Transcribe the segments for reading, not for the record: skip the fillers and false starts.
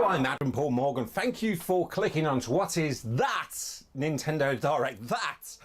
Hello, I'm Adam Paul Morgan. Thank you for clicking on to what is that Nintendo Direct. That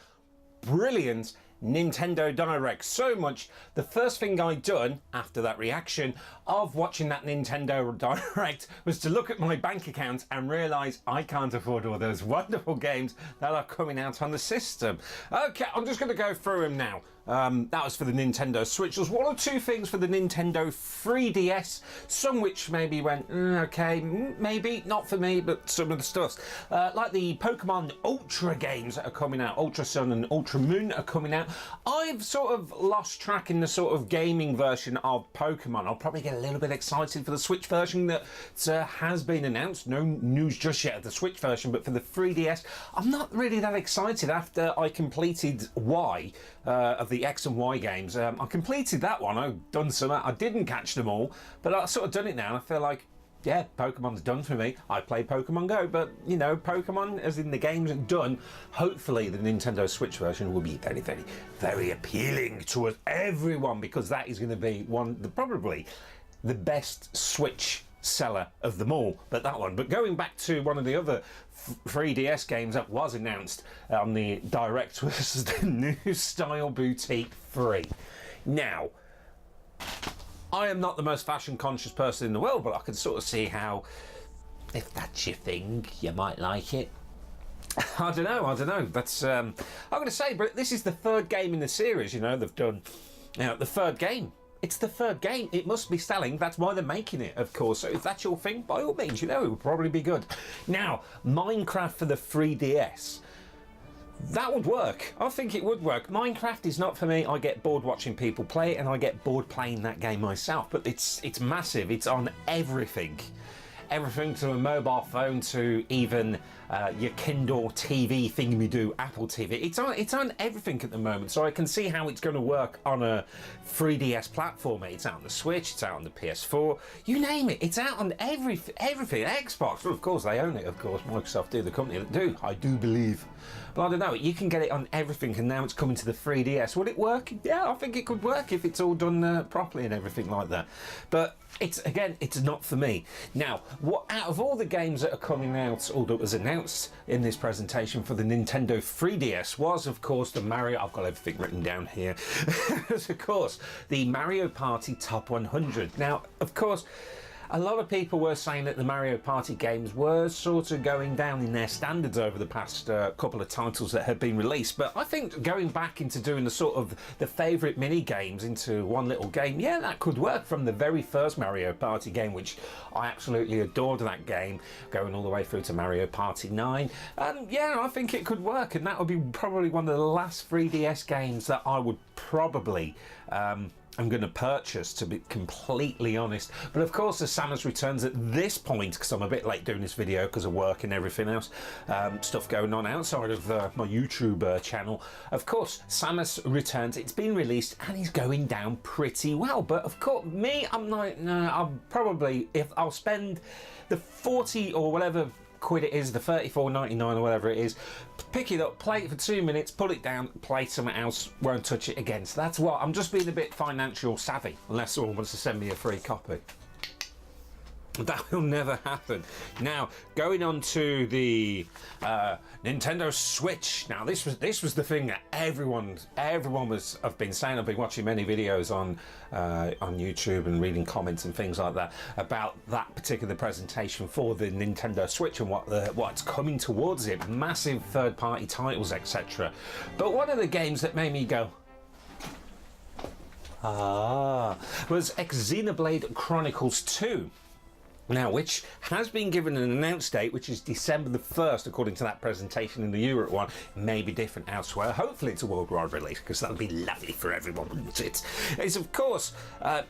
brilliant Nintendo Direct. So much, the first thing I'd done after that reaction of watching that Nintendo Direct was to look at my bank account and realise I can't afford all those wonderful games that are coming out on the system. Okay, I'm just going to go through them now. That was for the Nintendo Switch. There's one or two things for the Nintendo 3DS, some which maybe went, okay, maybe, not for me, but some of the stuffs. Like the Pokemon Ultra games that are coming out, Ultra Sun and Ultra Moon are coming out. I've sort of lost track in the sort of gaming version of Pokemon. I'll probably get a little bit excited for the Switch version that has been announced. No news just yet of the Switch version, but for the 3DS, I'm not really that excited after I completed Y of the X and Y games. I completed that one. I've done some. I didn't catch them all, but I've sort of done it now, and I feel like, yeah, Pokemon's done for me. I play Pokemon Go, but, you know, Pokemon, as in the game's done. Hopefully the Nintendo Switch version will be very, very, very appealing to everyone, because that is going to be probably the best Switch seller of them all, but that one. But going back to one of the other 3DS games that was announced on the Direct was the new Style Boutique 3. Now, I am not the most fashion conscious person in the world, but I can sort of see how, if that's your thing, you might like it. I don't know. That's I'm going to say, but this is the third game in the series. You know, they've done, you know, the third game. It's the third game. It must be selling. That's why they're making it, of course. So if that's your thing, by all means, you know, it would probably be good. Now, Minecraft for the 3DS. That would work. I think it would work. Minecraft is not for me. I get bored watching people play it, and I get bored playing that game myself. But it's massive. It's on everything. Everything to a mobile phone to even your Kindle TV thingy-me-do, Apple TV. It's on everything at the moment, so I can see how it's going to work on a 3DS platform. It's out on the Switch, it's out on the PS4, you name it. It's out on everything. Xbox, well, of course they own it, of course. Microsoft do, the company that do, I do believe. But I don't know, you can get it on everything, and now it's coming to the 3DS. Would it work? Yeah, I think it could work if it's all done properly and everything like that. But it's not for me. Now, what out of all the games that are coming out, or that was announced in this presentation for the Nintendo 3DS, was of course the Mario, I've got everything written down here, was of course the Mario Party Top 100. Now, of course, a lot of people were saying that the Mario Party games were sort of going down in their standards over the past couple of titles that had been released, but I think going back into doing the sort of the favourite mini games into one little game, yeah, that could work. From the very first Mario Party game, which I absolutely adored that game, going all the way through to Mario Party 9, and yeah, I think it could work, and that would be probably one of the last 3DS games that I would probably I'm going to purchase, to be completely honest. But of course, as Samus Returns at this point, because I'm a bit late doing this video because of work and everything else, stuff going on outside of my YouTube channel. Of course, Samus Returns, it's been released and is going down pretty well. But of course, me, I'm like, no, I'll probably, if I'll spend the 40 or whatever quid it is, the 34.99 or whatever it is, pick it up, play it for 2 minutes, put it down, play something else, won't touch it again. So that's what, I'm just being a bit financial savvy, unless someone wants to send me a free copy. That will never happen. Now, going on to the Nintendo Switch. Now, this was the thing that everyone have been saying. I've been watching many videos on YouTube and reading comments and things like that about that particular presentation for the Nintendo Switch and what's coming towards it. Massive third-party titles, etc. But one of the games that made me go, was Xenoblade Chronicles 2. Now, which has been given an announced date, which is December the 1st, according to that presentation in the Europe one. May be different elsewhere. Hopefully it's a worldwide release, because that would be lovely for everyone, wouldn't it? It's, of course,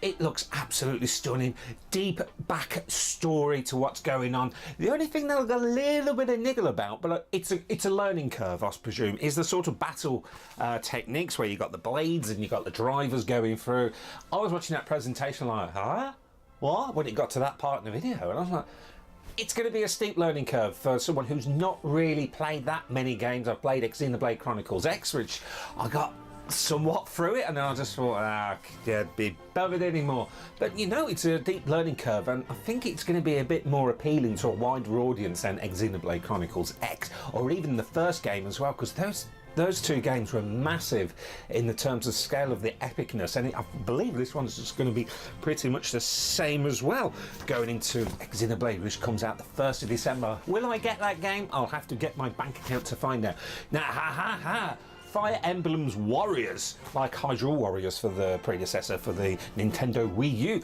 it looks absolutely stunning. Deep back story to what's going on. The only thing that I've got a little bit of niggle about, but it's a learning curve, I presume, is the sort of battle techniques where you got the blades and you got the drivers going through. I was watching that presentation like, huh? What? When it got to that part in the video, and I was like, it's going to be a steep learning curve for someone who's not really played that many games. I've played Xenoblade Chronicles X, which I got somewhat through it, and then I just thought, can't be bothered anymore. But you know, it's a deep learning curve, and I think it's going to be a bit more appealing to a wider audience than Xenoblade Chronicles X, or even the first game as well, because those two games were massive in the terms of scale of the epicness, and I believe this one's just going to be pretty much the same as well, going into Xenoblade, which comes out the 1st of December. Will I get that game? I'll have to get my bank account to find out. Now, Fire Emblem's Warriors, like Hydra Warriors for the predecessor for the Nintendo Wii U.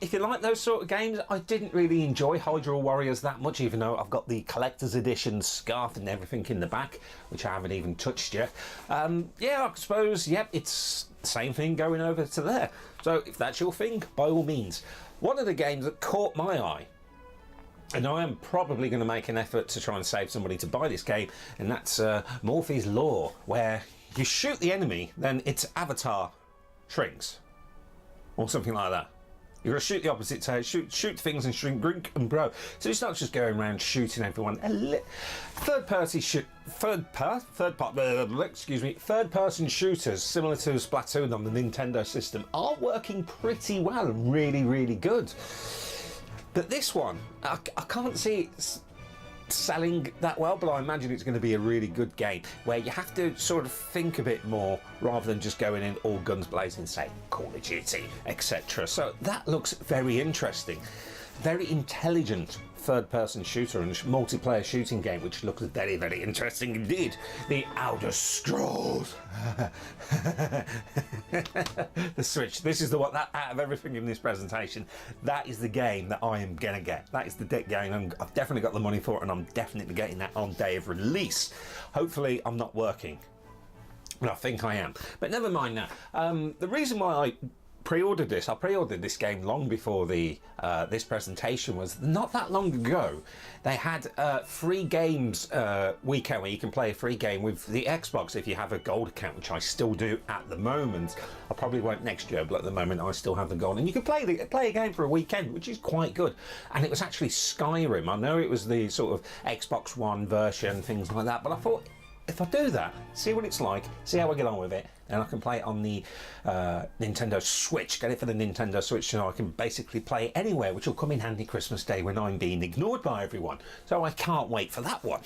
If you like those sort of games, I didn't really enjoy Hydra Warriors that much, even though I've got the collector's edition scarf and everything in the back, which I haven't even touched yet. I suppose, it's the same thing going over to there. So if that's your thing, by all means. One of the games that caught my eye, and I am probably going to make an effort to try and save somebody to buy this game, and that's Morphe's Law, where you shoot the enemy, then its avatar shrinks, or something like that. You're going to shoot the opposite side, shoot things and shrink and grow. So it's not just going around shooting everyone. Third person shooters, similar to Splatoon on the Nintendo system, are working pretty well, really, really good. But this one, I can't see it selling that well, but I imagine it's going to be a really good game where you have to sort of think a bit more rather than just going in all guns blazing, say Call of Duty, etc. So that looks very interesting. Very intelligent third-person shooter and multiplayer shooting game, which looks very, very interesting indeed. The Outer Scrolls. The Switch. This is the one that out of everything in this presentation, that is the game that I am gonna get. That is the game. I've definitely got the money for it, and I'm definitely getting that on day of release. Hopefully, I'm not working. And I think I am, but never mind that. The reason why I pre-ordered this game long before the this presentation was not that long ago. They had free games weekend where you can play a free game with the Xbox if you have a gold account, which I still do at the moment. I probably won't next year, but at the moment I still have the gold, and you can play a game for a weekend, which is quite good. And it was actually Skyrim. I know it was the sort of Xbox One version, things like that, but I thought, if I do that, see what it's like, see how I get on with it, and I can play it on the Nintendo Switch, get it for the Nintendo Switch, so I can basically play it anywhere, which will come in handy Christmas Day when I'm being ignored by everyone. So I can't wait for that one.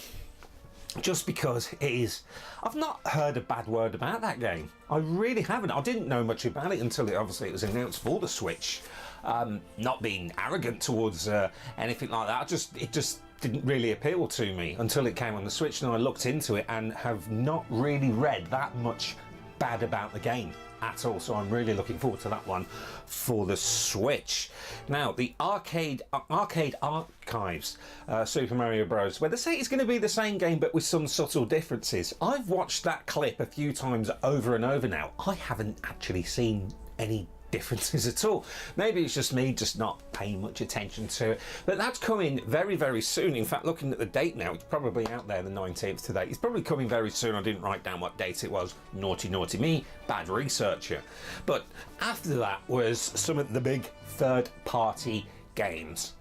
Just because it is, I've not heard a bad word about that game. I really haven't. I didn't know much about it until it was announced for the Switch. Not being arrogant towards anything like that, it just didn't really appeal to me until it came on the Switch, and I looked into it and have not really read that much bad about the game at all. So I'm really looking forward to that one for the Switch. Now, the Arcade Archives Super Mario Bros, where they say it's going to be the same game but with some subtle differences. I've watched that clip a few times over and over now. I haven't actually seen any differences at all. Maybe it's just me just not paying much attention to it, but that's coming very, very soon. In fact, looking at the date now, it's probably out there the 19th today. It's probably coming very soon. I didn't write down what date it was. Naughty me, bad researcher. But after that was some of the big third-party games.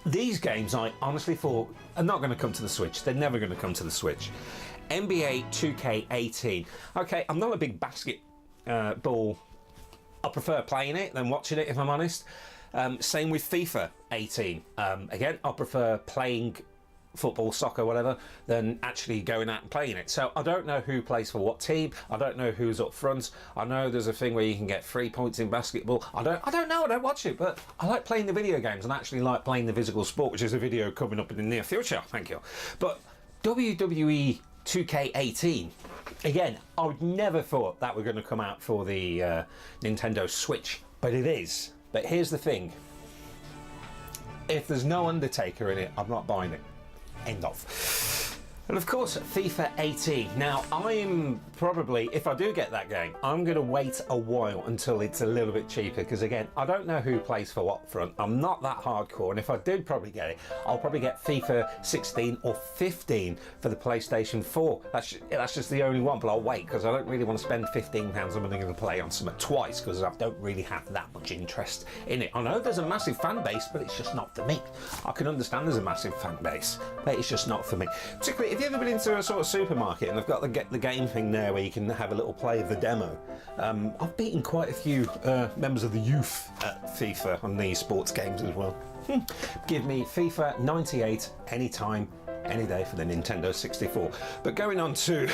These games I honestly thought are not going to come to the Switch. They're never going to come to the Switch. NBA 2K18. Okay, I'm not a big basketball. I prefer playing it than watching it, if I'm honest. Same with FIFA 18. Again, I prefer playing football, soccer, whatever, than actually going out and playing it. So I don't know who plays for what team. I don't know who's up front. I know there's a thing where you can get 3 points in basketball. I don't know. I don't watch it, but I like playing the video games and actually like playing the physical sport, which is a video coming up in the near future. Thank you. But WWE 2K18. Again, I would never thought that were going to come out for the Nintendo Switch, but it is. But here's the thing. If there's no Undertaker in it, I'm not buying it. End of. And of course, FIFA 18. Now, I'm probably, if I do get that game, I'm going to wait a while until it's a little bit cheaper, because again, I don't know who plays for what front. I'm not that hardcore, and if I did probably get it, I'll probably get FIFA 16 or 15 for the PlayStation 4. That's just the only one, but I'll wait, because I don't really want to spend £15 I'm only going to play on something twice, because I don't really have that much interest in it. I know there's a massive fan base, but it's just not for me. I can understand there's a massive fan base, but it's just not for me. Particularly if you ever been into a sort of supermarket and they've got the game thing there where you can have a little play of the demo? I've beaten quite a few members of the youth at FIFA on these sports games as well. Give me FIFA 98 anytime, any day for the Nintendo 64. But going on to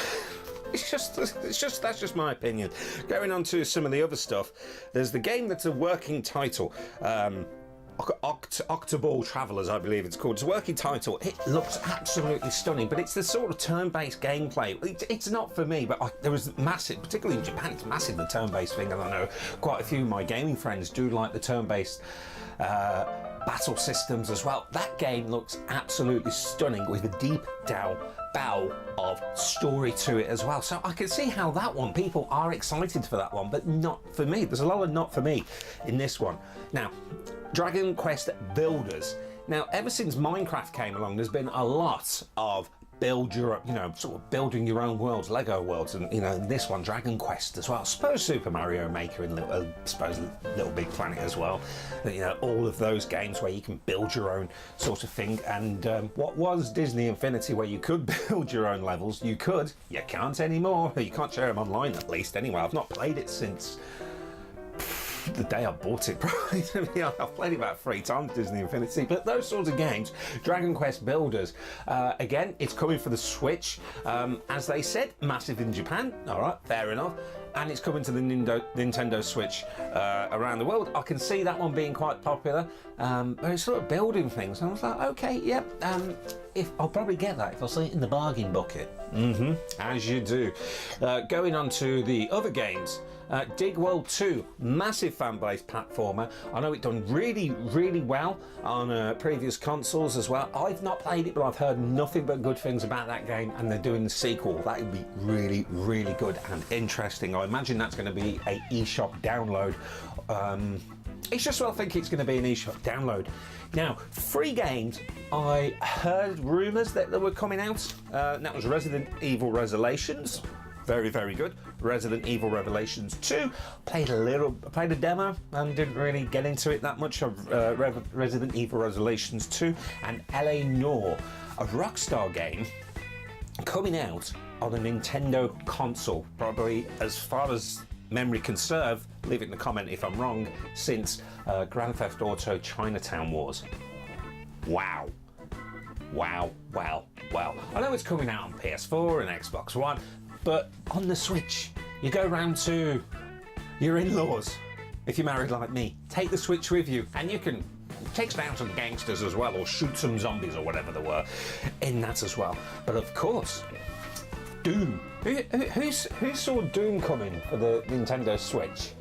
that's just my opinion. Going on to some of the other stuff, there's the game that's a working title. Octoball Travelers, I believe it's called. It's a working title. It looks absolutely stunning, but it's the sort of turn-based gameplay. It's not for me, but there was massive, particularly in Japan, it's massive, the turn-based thing, and I know quite a few of my gaming friends do like the turn-based battle systems as well. That game looks absolutely stunning with a deep down bow of story to it as well. So I can see how that one, people are excited for that one, but not for me. There's a lot of not for me in this one. Now, Dragon Quest Builders. Now, ever since Minecraft came along, there's been a lot of build your, sort of building your own worlds, Lego worlds, and this one, Dragon Quest as well. I suppose Super Mario Maker and Little Big Planet as well. All of those games where you can build your own sort of thing. And what was Disney Infinity, where you could build your own levels, you can't anymore. You can't share them online, at least. Anyway, I've not played it since the day I bought it, probably. I've played it about 3 times, Disney Infinity, but those sorts of games, Dragon Quest Builders, again, it's coming for the Switch. As they said, massive in Japan, all right, fair enough, and it's coming to the Nintendo Switch around the world. I can see that one being quite popular, but it's sort of building things, and I was like, okay, yep, I'll probably get that if I see it in the bargain bucket. As you do. Going on to the other games, Dig World 2, massive fan-base platformer. I know it done really, really well on previous consoles as well. I've not played it, but I've heard nothing but good things about that game, and they're doing the sequel. That would be really, really good and interesting. I imagine that's going to be a eShop download. It's just what I think it's going to be, an eShop download. Now, 3 games, I heard rumours that they were coming out. That was Resident Evil Revelations. Very, very good. Resident Evil Revelations 2. Played a demo and didn't really get into it that much of Resident Evil Revelations 2. And LA Noire, a Rockstar game coming out on a Nintendo console, probably as far as memory can serve, leave it in the comment if I'm wrong, since Grand Theft Auto Chinatown Wars. Wow. Wow, wow, wow. I know it's coming out on PS4 and Xbox One, but on the Switch, you go round to your in-laws, if you're married like me, take the Switch with you, and you can take down some gangsters as well, or shoot some zombies or whatever they were in that as well. But of course, Doom. Who saw Doom coming for the Nintendo Switch?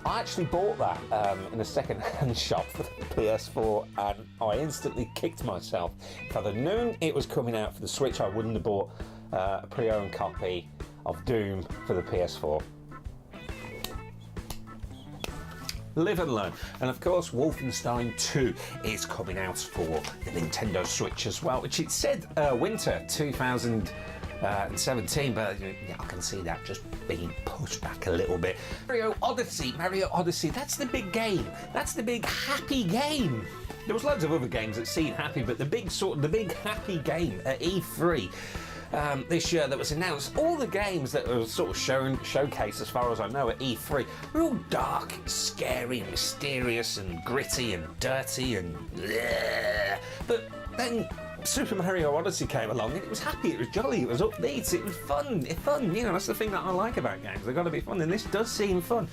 I actually bought that in a second-hand shop for the PS4, and I instantly kicked myself. If I'd have known it was coming out for the Switch, I wouldn't have bought a pre-owned copy of Doom for the PS4. Live and learn. And of course, Wolfenstein 2 is coming out for the Nintendo Switch as well, which it said winter 2017, but I can see that just being pushed back a little bit. Mario Odyssey, that's the big game. That's the big happy game. There was loads of other games that seemed happy, but the big happy game at E3 this year that was announced, all the games that were sort of showcased as far as I know at E3 were all dark, scary, and mysterious, and gritty, and dirty, and bleh. But then Super Mario Odyssey came along, and it was happy, it was jolly, it was upbeat, it was fun. That's the thing that I like about games. They've got to be fun, and this does seem fun.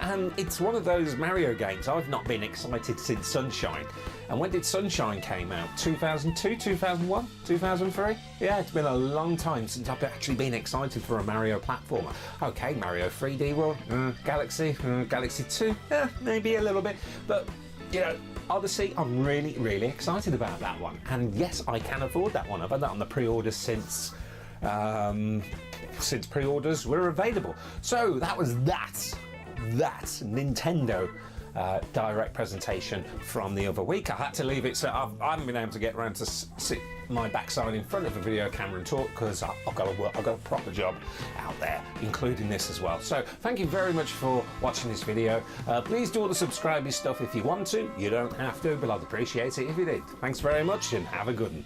And it's one of those Mario games I've not been excited since Sunshine. And when did Sunshine came out? 2002, 2001, 2003? Yeah, it's been a long time since I've actually been excited for a Mario platformer. Okay, Mario 3D World, Galaxy 2, yeah, maybe a little bit, but Odyssey, I'm really, really excited about that one. And yes, I can afford that one. I've had that on the pre-orders since pre-orders were available. So that was that Nintendo Direct presentation from the other week. I had to leave it, so I haven't been able to get around to sit my backside in front of a video camera and talk, because I've got to work. I've got a proper job out there, including this as well. So thank you very much for watching this video. Please do all the subscribing stuff if you want to. You don't have to, but I'd appreciate it if you did. Thanks very much, and have a good one.